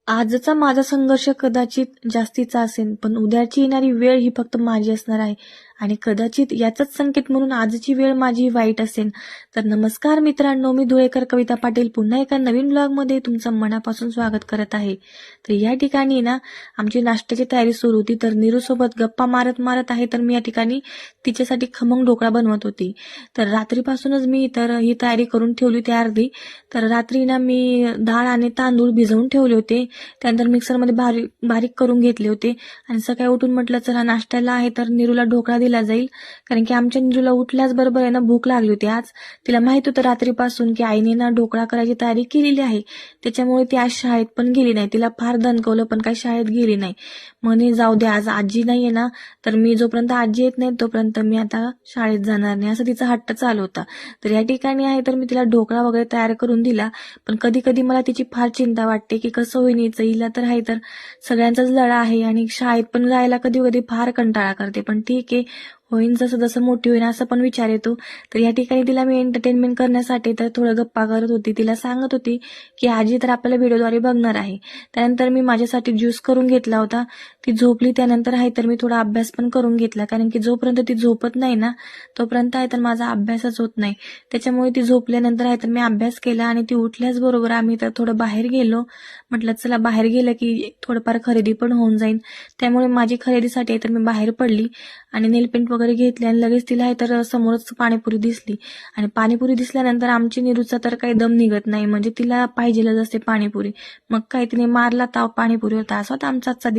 आजचा माझा संघर्ष कदाचित जास्तीचा असेल, पण उद्याची येणारी वेळ ही फक्त माझी असणार आहे आणि कदाचित याचाच संकेत म्हणून आजची वेळ माझी वाईट असेल. तर नमस्कार मित्रांनो, मी धुळेकर कविता पाटील पुन्हा एका नवीन ब्लॉगमध्ये तुमचं मनापासून स्वागत करत आहे. तर या ठिकाणी ना आमची नाश्त्याची तयारी सुरू होती. तर नीरूसोबत गप्पा मारत मारत आहे तर मी या ठिकाणी तिच्यासाठी खमंग ढोकळा बनवत होती. तर रात्रीपासूनच मी ही तयारी करून ठेवली होती अर्धी. तर रात्री ना मी डाळ आणि तांदूळ भिजवून ठेवले होते. त्यानंतर मिक्सरमध्ये बारीक करून घेतले होते आणि सकाळी उठून म्हटलं चला नाश्त्याला आहे तर नीरूला ढोकळा दिला जाईल. कारण की आमच्या नीरूला उठल्याच बरोबर आहे ना भूक लागली होती आज. तिला माहित होतं रात्रीपासून की आईने ना ढोकळा करायची तयारी केलेली आहे. त्याच्यामुळे ती आज शाळेत पण गेली नाही. तिला फार दणकवलं पण काही शाळेत गेली नाही. म्हणे जाऊ दे आज आजी नाहीये ना, तर मी जोपर्यंत आजी येत नाही तोपर्यंत मी आता शाळेत जाणार नाही, असं तिचा हट्ट चालू होता. तर या ठिकाणी आहे तर मी तिला ढोकळा वगैरे तयार करून दिला. पण कधी कधी मला तिची फार चिंता वाटते की कसं होईल हिचं. हिला तर आहे तर सगळ्यांचाच लळा आहे आणि शाळेत पण जायला कधी कधी फार कंटाळा करते. पण ठीक आहे, होईन जसं जसं मोठी होईन असं पण विचार येतो. तर या ठिकाणी तिला मी एंटरटेनमेंट करण्यासाठी तर थोडं गप्पा करत होती. तिला सांगत होती की आजी तर आपल्याला व्हिडिओद्वारे बघणार आहे. त्यानंतर मी माझ्यासाठी ज्यूस करून घेतला होता. ती झोपली त्यानंतर आहे तर मी थोडा अभ्यास पण करून घेतला. कारण की जोपर्यंत ती झोपत नाही ना तोपर्यंत आहे तर माझा अभ्यासच होत नाही. त्याच्यामुळे ती झोपल्यानंतर आहे तर मी अभ्यास केला आणि ती उठल्याच बरोबर आम्ही तर थोडं बाहेर गेलो. म्हटलं चला बाहेर गेलं की थोडंफार खरेदी पण होऊन जाईल. त्यामुळे माझी खरेदीसाठी आहे तर मी बाहेर पडली आणि नेलपेंट वगैरे घेतले आणि लगेच तिला आहे तर समोरच पाणीपुरी दिसली. आणि पाणीपुरी दिसल्यानंतर आमची नीरूचा तर काही दम निघत नाही. म्हणजे तिला पाहिजेलच असते पाणीपुरी. मग काय तिने मारला ताव पाणीपुरी होता. असा होता आमचा आजचा